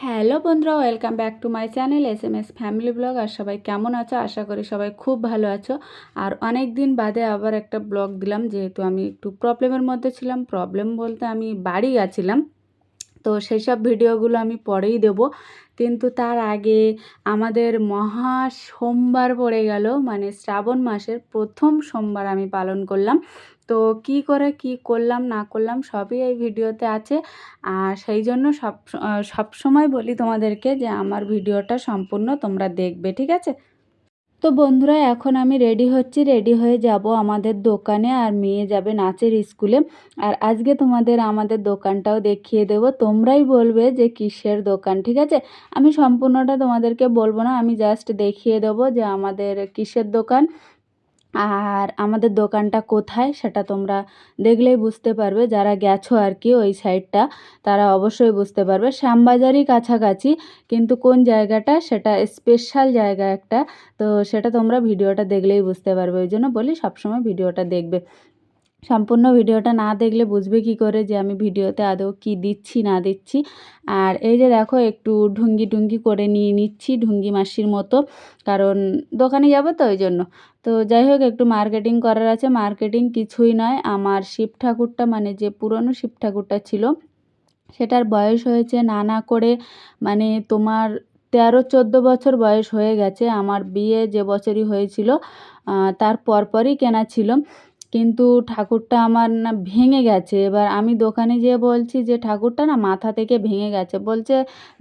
Hello বন্ধুরা, welcome back to my channel SMS family blog. আর সবাই কেমন আছো? আশা করি সবাই খুব ভালো আছো। আর অনেক দিন বাদে আবার একটা ব্লগ দিলাম, যেহেতু আমি একটু প্রবলেমের মধ্যে ছিলাম। প্রবলেম বলতে আমি বাড়ি গেছিলাম, তো সেই সব ভিডিওগুলো আমি পরেই দেব। কিন্তু তার আগে আমাদের মহা সোমবার পড়ে গেল, মানে শ্রাবণ মাসের প্রথম সোমবার আমি পালন করলাম। তো কি করে কি করলাম না করলাম সবই এই ভিডিওতে আছে। আর সেই জন্য সব সময় বলি তোমাদেরকে যে আমার ভিডিওটা সম্পূর্ণ তোমরা দেখবে, ঠিক আছে? তো বন্ধুরা, এখন আমি রেডি হচ্ছি, রেডি হয়ে যাব আমাদের দোকানে, আর মেয়ে যাবে নাচের স্কুলে। আর আজকে তোমাদের আমাদের দোকানটাও দেখিয়ে দেব, তোমরাই বলবে যে কিসের দোকান, ঠিক আছে? আমি সম্পূর্ণটা তোমাদেরকে বলবো না, আমি জাস্ট দেখিয়ে দেবো যে আমাদের কিসের দোকান। আর আমাদের দোকানটা কোথায় সেটা তোমরা দেখলেই বুঝতে পারবে, যারা গেছো আর কি ওই সাইডটা, তারা অবশ্যই বুঝতে পারবে। শ্যামবাজারই কাছাকাছি, কিন্তু কোন জায়গাটা সেটা স্পেশাল জায়গা একটা। তো সেটা তোমরা ভিডিওটা দেখলেই বুঝতে পারবে, ওই জন্য বলি সবসময় ভিডিওটা দেখবে। সম্পূর্ণ ভিডিওটা না দেখলে বুঝবে কি করে যে আমি ভিডিওতে আদৌ কি দিচ্ছি না দিচ্ছি। আর এই যে দেখো, একটু ঢুঙ্গি টুঙ্গি করে নিয়ে নিচ্ছি, ঢুঙ্গি মাসির মতো, কারণ দোকানে যাবো তো ওই জন্য। তো যাই হোক, একটু মার্কেটিং করার আছে। মার্কেটিং কিছুই নয়, আমার শিব ঠাকুরটা, মানে যে পুরনো শিব ঠাকুরটা ছিল, সেটার বয়স হয়েছে না করে, মানে তোমার 13-14 বছর বয়স হয়ে গেছে। আমার বিয়ে যে বছরই হয়েছিল তার পরপরই কেনা ছিল, কিন্তু ঠাকুরটা আমার না ভেঙে গেছে। এবার আমি দোকানে যেয়ে বলছি যে ঠাকুরটা না মাথা থেকে ভেঙে গেছে। বলছে,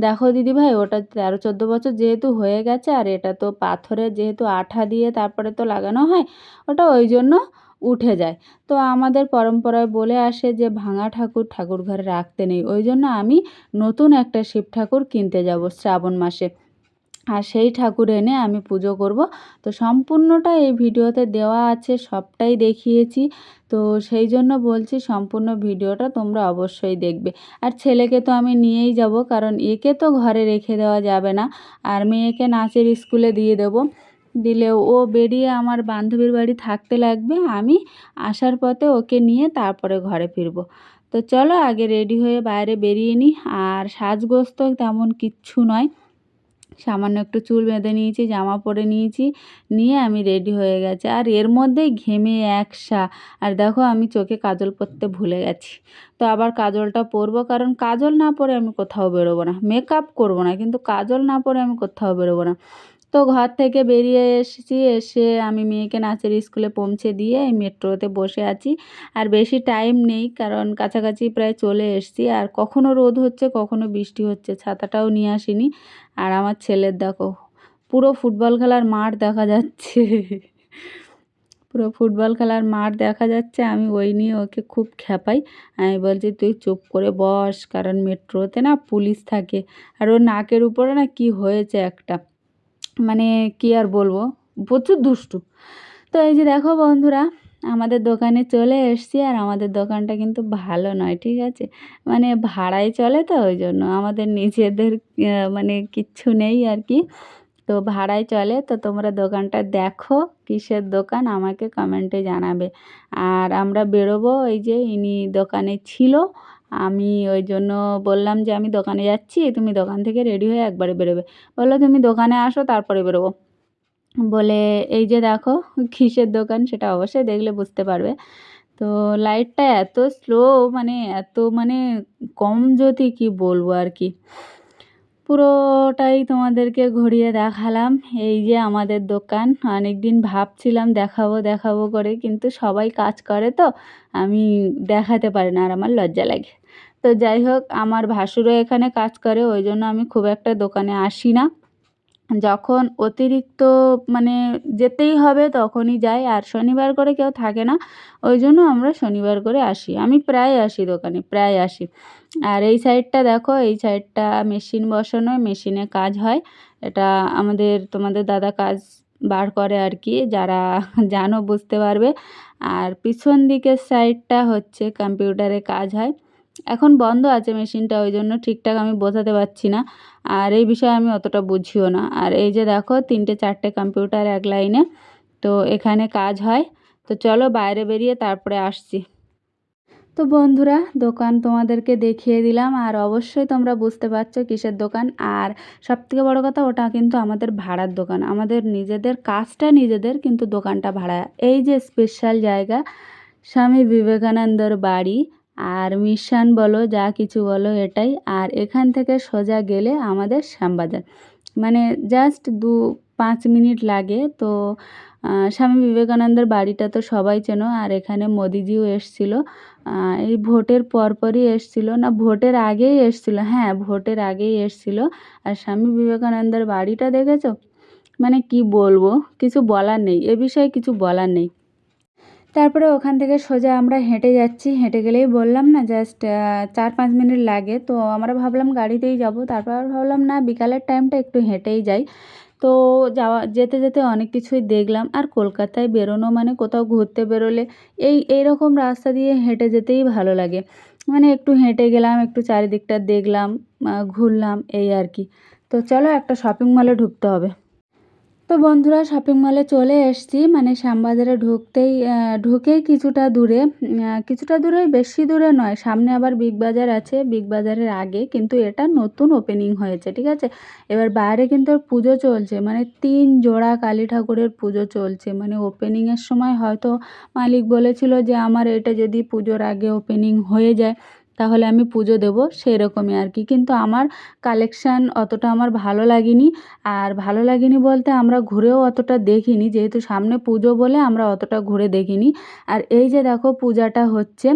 দেখো দিদিভাই, ওটা 13-14 বছর যেহেতু হয়ে গেছে, আর এটা তো পাথরের, যেহেতু আঠা দিয়ে তারপরে তো লাগানো হয়, ওটা ওই জন্য উঠে যায়। তো আমাদের পরম্পরায় বলে আসে যে ভাঙা ঠাকুর ঠাকুর ঘরে রাখতে নেই, ওই জন্য আমি নতুন একটা শিব ঠাকুর কিনতে যাব শ্রাবণ মাসে। আর সেই ঠাকুর এনে আমি পুজো করব। তো সম্পূর্ণটা এই ভিডিওতে দেওয়া আছে, সবটাই দেখিয়েছি। তো সেই জন্য বলছি সম্পূর্ণ ভিডিওটা তোমরা অবশ্যই দেখবে। আর ছেলেকে তো আমি নিয়েই যাব, কারণ একে তো ঘরে রেখে দেওয়া যাবে না। আর মেয়েকে নাচের স্কুলে দিয়ে দেবো, দিলে ও বেরিয়ে আমার বান্ধবীর বাড়ি থাকতে লাগবে, আমি আসার পথে ওকে নিয়ে তারপরে ঘরে ফিরবো। তো চলো আগে রেডি হয়ে বাইরে বেরিয়ে নিই। আর সাজগোজ তো তেমন কিচ্ছু নয়, সামান্য একটু চুল বেঁধে নিয়েছি, জামা পরে নিয়েছি, নিয়ে আমি রেডি হয়ে গেছি। আর এর মধ্যেই ঘেমে একসা। আর দেখো, আমি চোখে কাজল পরতে ভুলে গেছি। তো আবার কাজলটা পরবো, কারণ কাজল না পরে আমি কোথাও বেরোবো না। মেকআপ করবো না, কিন্তু কাজল না পরে আমি কোথাও বেরোবো না। তো ঘর থেকে বেরিয়ে এসেছি, এসে আমি মেয়েকে নাচের স্কুলে পৌঁছে দিয়ে এই মেট্রোতে বসে আছি। আর বেশি টাইম নেই, কারণ কাছাকাছি প্রায় চলে এসেছি। আর কখনো রোদ হচ্ছে, কখনো বৃষ্টি হচ্ছে, ছাতাটাও নিয়ে আসিনি। আর আমার ছেলের দেখো, পুরো ফুটবল খেলার মাঠ দেখা যাচ্ছে। পুরো ফুটবল খেলার মাঠ দেখা যাচ্ছে। আমি ওই নিয়ে ওকে খুব খেপাই। আমি বলছি, তুই চুপ করে বস, কারণ মেট্রোতে না পুলিশ থাকে। আর ওর নাকের উপরে না কি হয়েছে একটা, মানে কি আর বলবো, প্রচুর দুষ্টু। তো এই যে দেখো বন্ধুরা, আমাদের দোকানে চলে এসেছি। আর আমাদের দোকানটা কিন্তু ভালো নয়, ঠিক আছে? মানে ভাড়ায় চলে, তো ওই জন্য আমাদের নিজেদের মানে কিচ্ছু নেই আর কি। তো ভাড়ায় চলে। তো তোমরা দোকানটা দেখো, কিসের দোকান আমাকে কমেন্টে জানাবে। আর আমরা বেরোবো, এই যে ইনি দোকানে ছিল, আমি ওই জন্য বললাম যে আমি দোকানে যাচ্ছি, তুমি দোকান থেকে রেডি হয়ে একবারে বেরোবে। বললো, তুমি দোকানে আসো তারপরে বেরোবো বলে। এই যে দেখো কিসের দোকান সেটা অবশ্যই দেখলে বুঝতে পারবে। তো লাইটটা এত স্লো, মানে এত মানে কম জ্যোতি, কি বলবো আর কি। পুরোটাই তোমাদেরকে ঘুরিয়ে দেখালাম। এই যে আমাদের দোকান, অনেক দিন ভাবছিলাম দেখাবো দেখাবো করে, কিন্তু সবাই কাজ করে তো আমি দেখাতে পারি না, আর আমার লজ্জা লাগে। তো যাই হোক, আমার ভাসুরও এখানে কাজ করে, ওই জন্য আমি খুব একটা দোকানে আসি না। যখন অতিরিক্ত মানে যেতেই হবে তখনই যাই। আর শনিবার করে কেউ থাকে না, ওই জন্য আমরা শনিবার করে আসি। আমি প্রায় আসি দোকানে, প্রায় আসি। আর এই সাইডটা দেখো, এই সাইডটা মেশিন বসানো, মেশিনে কাজ হয়। এটা আমাদের তোমাদের দাদা কাজ বার করে আর কি, যারা জানো বুঝতে পারবে। আর পিছন দিকের সাইডটা হচ্ছে কম্পিউটারে কাজ হয়। এখন বন্ধ আছে মেশিনটা, ওই জন্য ঠিকঠাক আমি বোঝাতে পারছি না। আর এই বিষয়ে আমি অতটা বুঝিও না। আর এই যে দেখো, 3-4টে কম্পিউটার এক লাইনে, তো এখানে কাজ হয়। তো চলো বাইরে বেরিয়ে তারপরে আসছি। তো তো বন্ধুরা, দোকান তোমাদেরকে দেখিয়ে দিলাম, আর অবশ্যই তোমরা বুঝতে পারছো কিসের দোকান। আর সবথেকে বড় কথা, ওটা কিন্তু আমাদের ভাড়ার দোকান, আমাদের নিজেদের কাজটা নিজেদের, কিন্তু দোকানটা ভাড়া। এই যে স্পেশাল জায়গা, স্বামী বিবেকানন্দর বাড়ি আর মিশন বলো, যা কিছু বলো, এটাই। আর এখান থেকে সোজা গেলে আমাদের শ্যামবাজার, মানে জাস্ট 2-5 মিনিট লাগে। তো স্বামী বিবেকানন্দের বাড়িটা তো সবাই চেনো। আর এখানে মোদিজিও এসছিল, এই ভোটের পরপরই এসছিল, না ভোটের আগেই এসছিল, হ্যাঁ ভোটের আগেই এসছিল। আর স্বামী বিবেকানন্দের বাড়িটা দেখেছো, মানে কি বলবো, কিছু বলার নেই, এ বিষয়ে কিছু বলার নেই। তারপরে ওখান থেকে সোজা আমরা হেঁটে যাচ্ছি, হেঁটে গেলেই বললাম না জাস্ট 4-5 মিনিট লাগে। তো আমরা ভাবলাম গাড়িতেই যাব, তারপর ভাবলাম না বিকালের টাইমটা একটু হেঁটেই যাই। তো যেতে যেতে অনেক কিছুই দেখলাম। আর কলকাতায় বেরোনো মানে কোথাও ঘুরতে বেরোলে এইরকম রাস্তা দিয়ে হেঁটে যেতেই ভালো লাগে। মানে একটু হেঁটে গেলাম, একটু চারিদিকটা দেখলাম, ঘুরলাম, এই আর কি। তো চলো একটা শপিং মলে ঢুকতে হবে। তো বন্ধুরা, শপিং মলে চলে এসেছি, মানে শ্যামবাজারে ঢুকেই কিছুটা দূরে, বেশি দূরে নয়, সামনে আবার বিগ বাজার আছে, বিগ বাজারের আগে, কিন্তু এটা নতুন ওপেনিং হয়েছে, ঠিক আছে। এবার বাইরে কিন্তু পুজো চলছে, মানে 3 জোড়া কালী ঠাকুরের পুজো চলছে। মানে ওপেনিংয়ের সময় হয়তো মালিক বলেছিল যে আমার এটা যদি পুজোর আগে ওপেনিং হয়ে যায় তাহলে আমি পুজো দেবো, সেই রকমই আর কি। কিন্তু আমার কালেকশান অতটা আমার ভালো লাগেনি। আর ভালো লাগেনি বলতে, আমরা ঘুরেও অতটা দেখিনি, যেহেতু সামনে পুজো বলে আমরা অতটা ঘুরে দেখিনি। আর এই যে দেখো পূজাটা হচ্ছে,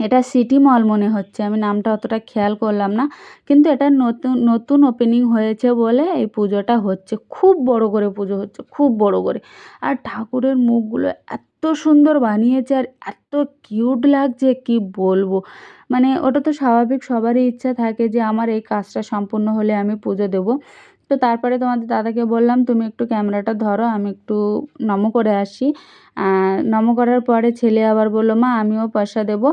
এটা সিটি মল মনে হচ্ছে, আমি নামটা অতটা খেয়াল করলাম না, কিন্তু এটা নতুন নতুন ওপেনিং হয়েছে বলে এই পুজোটা হচ্ছে। খুব বড় করে পুজো হচ্ছে, খুব বড় করে। আর ঠাকুরের মুখগুলো এত সুন্দর বানিয়েছে, আর এত কিউট লাগছে কি বলবো। মানে ওটা তো স্বাভাবিক, সবারই ইচ্ছা থাকে যে আমার এই কাজটা সম্পূর্ণ হলে আমি পুজো দেবো। তো তারপরে তোমাদের দাদাকে বললাম তুমি একটু ক্যামেরাটা ধরো, আমি একটু নমো করে আসি। নমো করার পরে ছেলে আবার বললো মা আমিও পয়সা দেবো।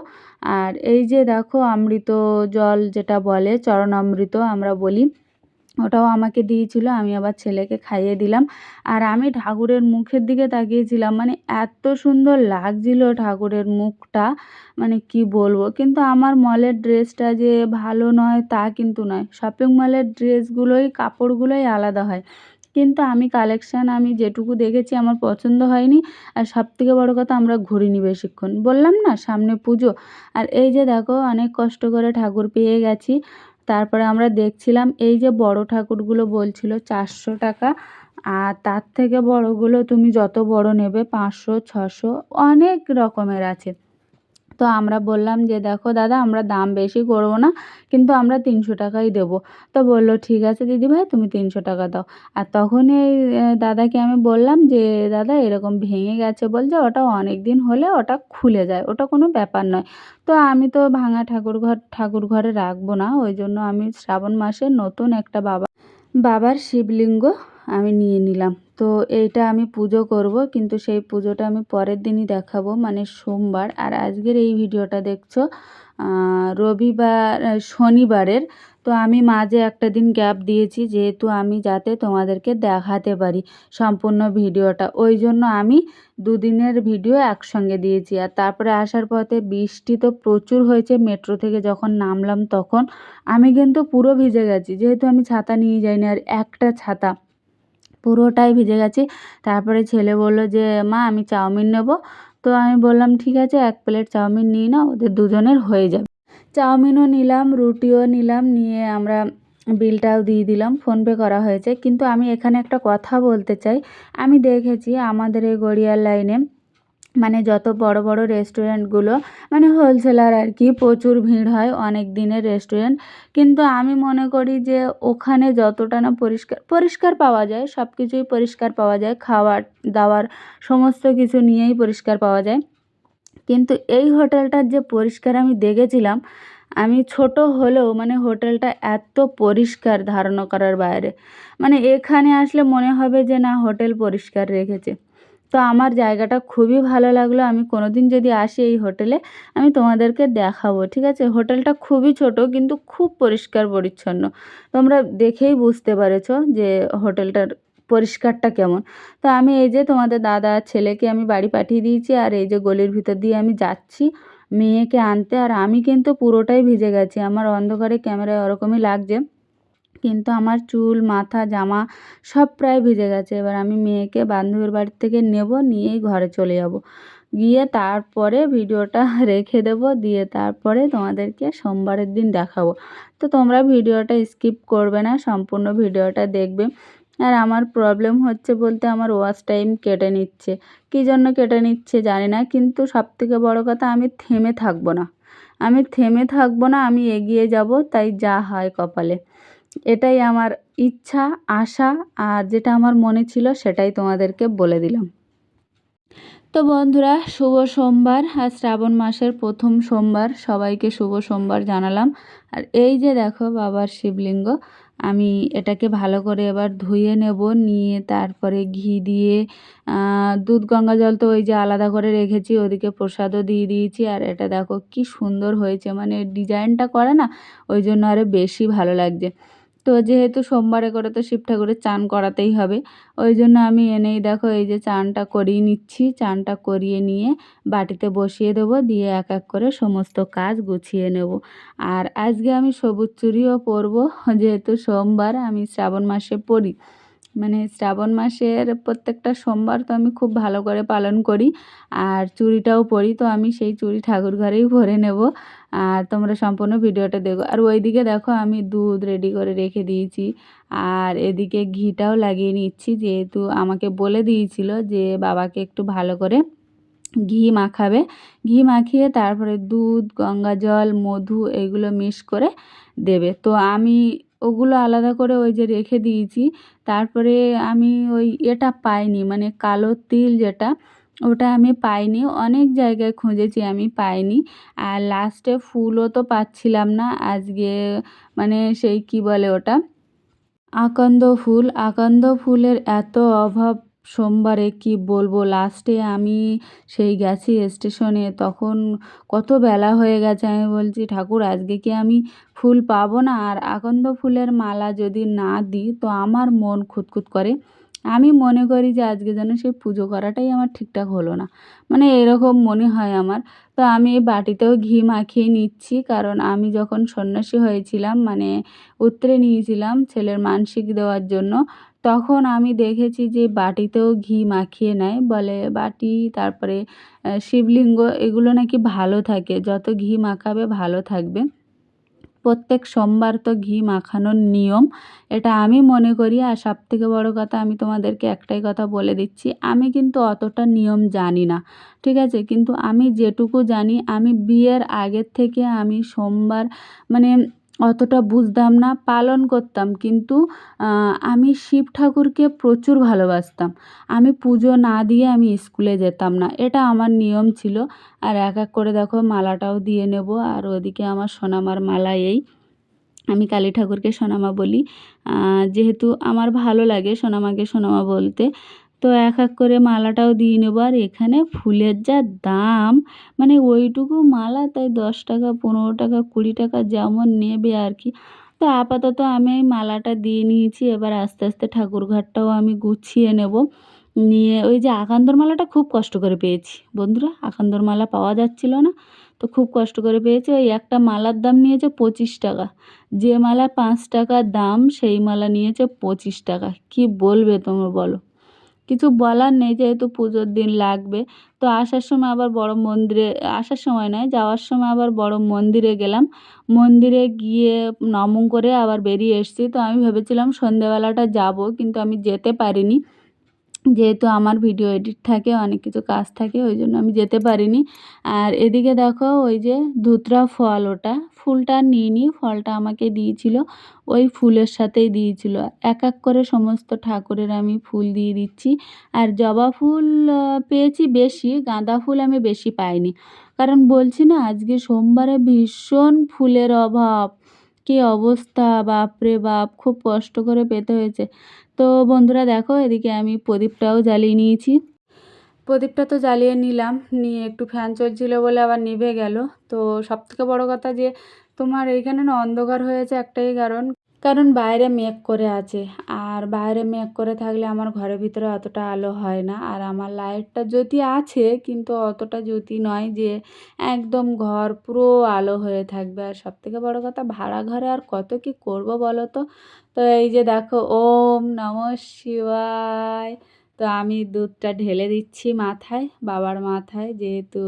আর এই যে দেখো অমৃত জল যেটা বলে, চরণামৃত আমরা বলি, ওটাও আমাকে দিয়েছিল, আমি আবার ছেলেকে খাইয়ে দিলাম। আর আমি ঠাকুরের মুখের দিকে তাকিয়েছিলাম, মানে এত সুন্দর লাগছিল ঠাকুরের মুখটা, মানে কি বলবো। কিন্তু আমার মলের ড্রেসটা যে ভালো নয় তা কিন্তু নয়, শপিং মলের ড্রেসগুলোই কাপড়গুলোই আলাদা হয়। কিন্তু আমি যেটুকু দেখেছি আমার পছন্দ হয়নি। আর সবথেকে বড় কথা, আমরা ঘুরিনি বেশিক্ষণ, বললাম না সামনে পুজো। আর এই যে দেখো অনেক কষ্ট করে ঠাকুর পেয়ে গেছি। তারপরে আমরা দেখছিলাম, এই যে বড় ঠাকুরগুলো বলছিল 400 টাকা, আর তার থেকে বড়গুলো তুমি যত বড় নেবে 500-600 অনেক রকমের আছে। তো আমরা বললাম যে দেখো দাদা, আমরা দাম বেশি করবো না, কিন্তু আমরা 300 টাকাই দেবো। তো বললো ঠিক আছে দিদিভাই, তুমি 300 টাকা দাও। আর তখনই এই দাদাকে আমি বললাম যে দাদা এরকম ভেঙে গেছে, বলছে ওটা অনেক দিন হলে ওটা খুলে যায়, ওটা কোনো ব্যাপার নয়। তো আমি তো ভাঙা ঠাকুর ঘরে রাখবো না, ওই জন্য আমি শ্রাবণ মাসে নতুন একটা বাবার শিবলিঙ্গ আমি নিয়ে নিলাম। তো এইটা আমি পুজো করব, কিন্তু সেই পুজোটা আমি পরের দিনই দেখাবো, মানে সোমবার। আর আজকের এই ভিডিওটা দেখছো শনিবারের। তো আমি মাঝে একটা দিন গ্যাপ দিয়েছি, যেহেতু আমি যাতে তোমাদেরকে দেখাতে পারি সম্পূর্ণ ভিডিওটা, ওই জন্য আমি 2 দিনের ভিডিও একসঙ্গে দিয়েছি। আর তারপরে আসার পথে বৃষ্টি তো প্রচুর হয়েছে, মেট্রো থেকে যখন নামলাম তখন আমি কিন্তু পুরো ভিজে গেছি, যেহেতু আমি ছাতা নিয়ে যাইনি, আর একটা ছাতা, পুরোটাই ভিজে গেছি। তারপরে ছেলে বলল যে মা আমি চাউমিন নেব। তো আমি বললাম ঠিক আছে 1 প্লেট চাউমিন নিয়ে নাও, ওদের দুজনের হয়ে যাবে। চাউমিনও নিলাম, রুটিও নিলাম, নিয়ে আমরা বিলটাও দিয়ে দিলাম, ফোনপে করা হয়েছে। কিন্তু আমি এখানে একটা কথা বলতে চাই, আমি দেখেছি আমাদের এই গড়িয়ার লাইনে, মানে যত বড় বড় রেস্টুরেন্টগুলো, মানে হোলসেলার আর কি, প্রচুর ভিড় হয়, অনেক দিনের রেস্টুরেন্ট। কিন্তু আমি মনে করি যে ওখানে যতটা না পরিষ্কার পরিষ্কার পাওয়া যায়, সব কিছুই পরিষ্কার পাওয়া যায়, খাবার দাবার সমস্ত কিছু নিয়েই পরিষ্কার পাওয়া যায়, কিন্তু এই হোটেলটার যে পরিষ্কার আমি দেখেছিলাম, আমি ছোট হলেও মানে হোটেলটা এত পরিষ্কার ধারণা করার বাইরে। মানে এখানে আসলে মনে হবে যে না হোটেল পরিষ্কার রেখেছে। তো আমার জায়গাটা খুবই ভালো লাগলো, আমি কোনোদিন যদি আসি এই হোটেলে আমি তোমাদেরকে দেখাবো, ঠিক আছে। হোটেলটা খুবই ছোট কিন্তু খুব পরিষ্কার পরিচ্ছন্ন, তোমরা দেখেই বুঝতে পেরেছো যে হোটেলটার পরিষ্কারটা কেমন। তো আমি এই যে তোমাদের দাদা ছেলেকে আমি বাড়ি পাঠিয়ে দিয়েছি, আর এই যে গলির ভিতর দিয়ে আমি যাচ্ছি, মেয়েকে আনতে। আর আমি কিন্তু পুরোটাই ভিজে গেছি, আমার অন্ধকারে ক্যামেরায় ওরকমই লাগছে, কিন্তু আমার চুল, মাথা, জামা সব প্রায় ভিজে গেছে। এবার আমি মেয়েকে বান্ধবীর বাড়ি থেকে নেব, নিয়েই ঘরে চলে যাব, গিয়ে তারপরে ভিডিওটা রেখে দেব, দিয়ে তারপরে তোমাদেরকে সোমবারের দিন দেখাবো। তো তোমরা ভিডিওটা স্কিপ করবে না, সম্পূর্ণ ভিডিওটা দেখবে। আর আমার প্রবলেম হচ্ছে বলতে আমার ওয়াচ টাইম কেটে নিচ্ছে, কী জন্য কেটে নিচ্ছে জানি না, কিন্তু সবথেকে বড় কথা আমি থেমে থাকবো না, আমি এগিয়ে যাব, তাই যা হয় কপালে। এটাই আমার ইচ্ছা, আশা, আর যেটা আমার মনে ছিল সেটাই তোমাদেরকে বলে দিলাম। তো বন্ধুরা, শুভ সোমবার, আজ শ্রাবণ মাসের প্রথম সোমবার, সবাইকে শুভ সোমবার জানালাম। আর এই যে দেখো বাবার শিবলিঙ্গ, আমি এটাকে ভালো করে এবার ধুয়ে নেব, নিয়ে তারপরে ঘি দিয়ে দুধ গঙ্গা জল তো ওই যে আলাদা করে রেখেছি, ওদিকে প্রসাদও দিয়ে দিয়েছি। আর এটা দেখো কি সুন্দর হয়েছে, মানে ডিজাইনটা করে না, ওই জন্য আরও বেশি ভালো লাগছে। তো যেহেতু সোমবারে করে তো শিব ঠাকুরের চান করাতেই হবে, ওই জন্য আমি এনেই দেখো এই যে চানটা করিয়ে নিচ্ছি। চানটা করিয়ে নিয়ে বাটিতে বসিয়ে দেবো, দিয়ে এক এক করে সমস্ত কাজ গুছিয়ে নেব। আর আজকে আমি সবুজ চুড়িও পরবো, যেহেতু সোমবার, আমি শ্রাবণ মাসে পরি, মানে শ্রাবণ মাসের প্রত্যেকটা সোমবার তো আমি খুব ভালো করে পালন করি, আর চুড়িটাও পরি। তো আমি সেই চুড়ি ঠাকুর ঘরেই পরে নেব, আর তোমরা সম্পূর্ণ ভিডিওটা দেখো। আর ওইদিকে দেখো আমি দুধ রেডি করে রেখে দিয়েছি, আর এদিকে ঘিটাও লাগিয়ে নিচ্ছি, যেহেতু আমাকে বলে দিয়েছিল যে বাবাকে একটু ভালো করে ঘি মাখাবে, ঘি মাখিয়ে তারপরে দুধ, গঙ্গা জল, মধু এগুলো মিক্স করে দেবে। তো আমি ওগুলো আলাদা করে ওই যে রেখে দিয়েছি। তারপরে আমি ওই এটা পাইনি, মানে কালো তিল যেটা, ওটা আমি পাইনি, অনেক জায়গায় খুঁজেছি আমি পাইনি। আর লাস্টে ফুলও তো পাচ্ছিলাম না আজকে, মানে সেই কি বলে ওটা, আকন্দ ফুলের এত অভাব সোমবারে, কি বলবো। লাস্টে আমি সেই গেছি স্টেশনে, তখন কত বেলা হয়ে গেছে, আমি বলছি ঠাকুর আজকে কি আমি ফুল পাবো না? আর আকন্দ ফুলের মালা যদি না দিই তো আমার মন খুঁতখুত করে, আমি মনে করি যে আজকে যেন সেই পুজো করাটাই আমার ঠিকঠাক হলো না, মানে এরকম মনে হয় আমার। তো আমি এই বাটিতেও ঘি মাখিয়ে নিচ্ছি, কারণ আমি যখন সন্ন্যাসী হয়েছিলাম, মানে উৎরে নিয়েছিলাম ছেলের মানসিক দেওয়ার জন্য, তখন আমি দেখেছি যে বাটিতেও ঘি মাখিয়ে নেয়, বলে বাটি, তারপরে শিবলিঙ্গ, এগুলো নাকি ভালো থাকে, যত ঘি মাখাবে ভালো থাকবে। প্রত্যেক সোমবার তো ঘি মাখানোর নিয়ম, এটা আমি মনে করি। আর সবথেকে বড় কথা, আমি তোমাদেরকে একটাই কথা বলে দিচ্ছি, আমি কিন্তু অতটা নিয়ম জানি না, ঠিক আছে? কিন্তু আমি যেটুকু জানি, আমি বিয়ের আগের থেকে আমি সোমবার, মানে অতটা বুঝতাম না, পালন করতাম, কিন্তু আমি শিব ঠাকুরকে প্রচুর ভালোবাসতাম। আমি পুজো না দিয়ে আমি স্কুলে যেতাম না, এটা আমার নিয়ম ছিল। আর এক এক করে দেখো মালাটাও দিয়ে নেব। আর ওদিকে আমার সোনামার মালা এই, আমি কালী ঠাকুরকে সোনামা বলি, যেহেতু আমার ভালো লাগে সোনামাকে সোনামা বলতে। তো এক এক করে মালাটাও দিয়ে নেবো। আর এখানে ফুলের যা দাম, মানে ওইটুকু মালা তাই 10 টাকা, 15 টাকা, 20 টাকা যেমন নেবে আর কি। তো আপাতত আমি এই মালাটা দিয়ে নিয়েছি, এবার আস্তে আস্তে ঠাকুর ঘরটাও আমি গুছিয়ে নেব। নিয়ে ওই যে আকান্দর মালাটা খুব কষ্ট করে পেয়েছি বন্ধুরা, আকান্দর মালা পাওয়া যাচ্ছিল না, তো খুব কষ্ট করে পেয়েছি। ওই একটা মালার দাম নিয়েছে 25 টাকা, যে মালা 5 টাকা দাম সেই মালা নিয়েছে 25 টাকা। কি বলবে তোমরা বলো? কিছু বলার নেই, যেহেতু পুজোর দিন লাগবে। তো আসার সময় আবার বড় মন্দিরে, আসার সময় নয়, যাওয়ার সময় আবার বড় মন্দিরে গেলাম, মন্দিরে গিয়ে নমন করে আবার বেরিয়ে এসেছি। তো আমি ভেবেছিলাম সন্ধেবেলাটা যাব, কিন্তু আমি যেতে পারিনি, যেহেতু আমার ভিডিও এডিট থাকে, অনেক কিছু কাজ থাকে, ওই জন্য আমি যেতে পারিনি। আর এদিকে দেখো ওই যে ধুতরা ফল, ওটা ফুলটা নিইনি, ফলটা আমাকে দিয়েছিল, ওই ফুলের সাথেই দিয়েছিল। এক এক করে সমস্ত ঠাকুরের আমি ফুল দিয়ে দিচ্ছি। আর জবা ফুল পেয়েছি বেশি, গাঁদা ফুল আমি বেশি পাইনি, কারণ বলছি না আজকে সোমবারে ভীষণ ফুলের অভাব, কী অবস্থা, বাপরে বাপ, খুব কষ্ট করে পেতে হয়েছে। তো বন্ধুরা দেখো, এদিকে আমি প্রদীপটাও জ্বালিয়ে নিয়েছি, প্রদীপটা তো জ্বালিয়ে নিলাম, নিয়ে একটু ফ্যান চলছিল বলে আবার নিভে গেল। তো সবথেকে বড় কথা যে তোমার এইখানে না অন্ধকার হয়েছে একটাই কারণ, কারণ বাইরে মেঘ করে আছে, আর বাইরে মেঘ করে থাকলে আমার ঘরের ভিতরে অতটা আলো হয় না। আর আমার লাইটটা জ্যোতি আছে কিন্তু অতটা জ্যোতি নয় যে একদম ঘর পুরো আলো হয়ে থাকবে। আর সবথেকে বড় কথা, ভাড়া ঘরে আর কত কি করব বলো তো। তো এই যে দেখো, ওম নমঃ শিবায়। তো আমি দুধটা ঢেলে দিচ্ছি মাথায়, বাবার মাথায়, যেহেতু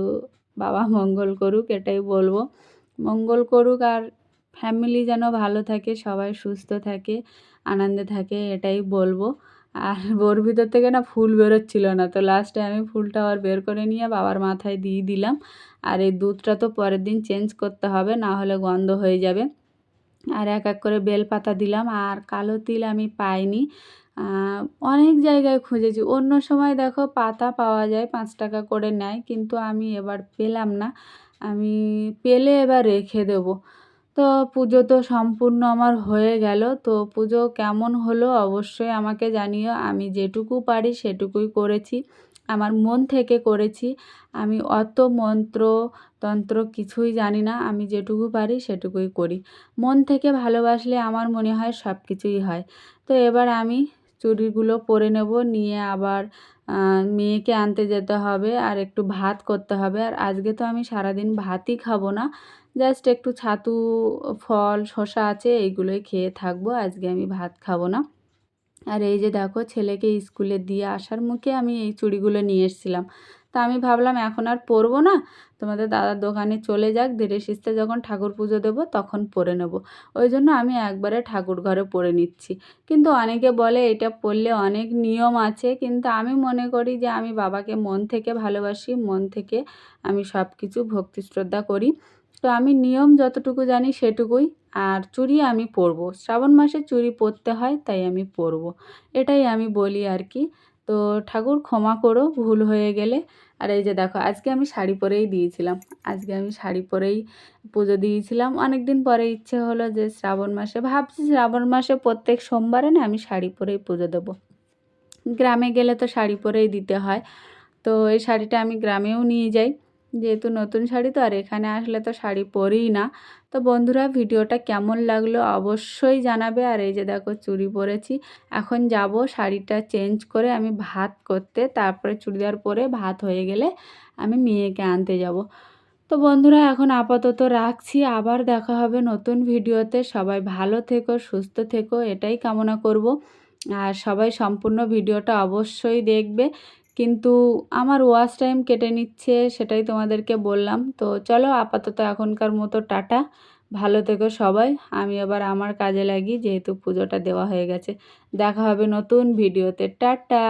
বাবা মঙ্গল করুক এটাই বলবো। মঙ্গল করুক আর ফ্যামিলি যেন ভালো থাকে, সবাই সুস্থ থাকে, আনন্দে থাকে, এটাই বলবো। আর ওর ভিতর থেকে না ফুল বেরোচ্ছিল না, তো লাস্টে আমি ফুলটা আবার বের করে নিয়ে বাবার মাথায় দিয়ে দিলাম। আর এই দুধটা তো পরের দিন চেঞ্জ করতে হবে, না হলে গন্ধ হয়ে যাবে। আর এক এক করে বেলপাতা দিলাম। আর কালো তিল আমি পাইনি, অনেক জায়গায় খুঁজেছি। অন্য সময় দেখো পাতা পাওয়া যায়, 5 টাকা করে নেয়, কিন্তু আমি এবার পেলাম না। আমি পেলে এবার রেখে দেবো। তো পুজো তো সম্পূর্ণ আমার হয়ে গেল। তো পুজো কেমন হলো অবশ্যই আমাকে জানিও। আমি যেটুকু পারি সেটুকুই করেছি, আমার মন থেকে করেছি। আমি অত মন্ত্র তন্ত্র কিছুই জানি না, আমি যেটুকু পারি সেটুকুই করি। মন থেকে ভালোবাসলে আমার মনে হয় সব কিছুই হয়। তো এবার আমি চুড়িগুলো পরে নেব, নিয়ে আবার মেয়েকে আনতে যেতে হবে, আর একটু ভাত করতে হবে। আর আজকে তো আমি সারাদিন ভাতই খাবো না, জাস্ট একটু ছাতু, ফল, শসা আছে, এইগুলোই খেয়ে থাকবো। আজকে আমি ভাত খাবো না। আর এই যে দেখো, ছেলেকে স্কুলে দিয়ে আসার মুখে আমি এই চুড়িগুলো নিয়ে এসেছিলাম। তা আমি ভাবলাম এখন আর পরবো না, তোমাদের দাদার দোকানে চলে যাক, ধীরে সুস্থে যখন ঠাকুর পুজো দেবো তখন পরে নেব। ওই জন্য আমি একবারে ঠাকুর ঘরে পরে নিচ্ছি। কিন্তু অনেকে বলে এটা পরলে অনেক নিয়ম আছে, কিন্তু আমি মনে করি যে আমি বাবাকে মন থেকে ভালোবাসি, মন থেকে আমি সব কিছু ভক্তি শ্রদ্ধা করি। তো আমি নিয়ম যতটুকু জানি সেটুকুই। আর চুড়ি আমি পরবো, শ্রাবণ মাসে চুড়ি পরতে হয়, তাই আমি পরবো, এটাই আমি বলি আর কি। তো ঠাকুর ক্ষমা করো ভুল হয়ে গেলে। আর এই যে দেখো, আজকে আমি শাড়ি পরেই দিয়েছিলাম, আজকে আমি শাড়ি পরেই পুজো দিয়েছিলাম। অনেক দিন পরে ইচ্ছে হলো যে শ্রাবণ মাসে, ভাবছি শ্রাবণ মাসে প্রত্যেক সোমবারে না আমি শাড়ি পরেই পুজো দেবো। গ্রামে গেলে তো শাড়ি পরেই দিতে হয়, তো এই শাড়িটা আমি গ্রামেও নিয়ে যাই, যেহেতু নতুন শাড়ি তো। আর এখানে আসলে তো শাড়ি পরিই না। তো বন্ধুরা, ভিডিওটা কেমন লাগলো অবশ্যই জানাবে। আর এই যে দেখো, চুড়ি পরেছি, এখন যাব শাড়িটা চেঞ্জ করে আমি ভাত করতে, তারপরে চুড়িদার পরে ভাত হয়ে গেলে আমি মেয়েকে আনতে যাব। তো বন্ধুরা, এখন আপাতত রাখছি, আবার দেখা হবে নতুন ভিডিওতে। সবাই ভালো থেকো, সুস্থ থেকো, এটাই কামনা করব। আর সবাই সম্পূর্ণ ভিডিওটা অবশ্যই দেখবে, কিন্তু আমার ওয়াচ টাইম কেটে নিচ্ছে, সেটাই তোমাদেরকে বললাম। তো চলো আপাতত এখনকার মতো টাটা, ভালো থেকো সবাই। আমি আবার আমার কাজে লাগি, যেহেতু পুজোটা দেওয়া হয়ে গেছে। দেখা হবে নতুন ভিডিওতে, টাটা।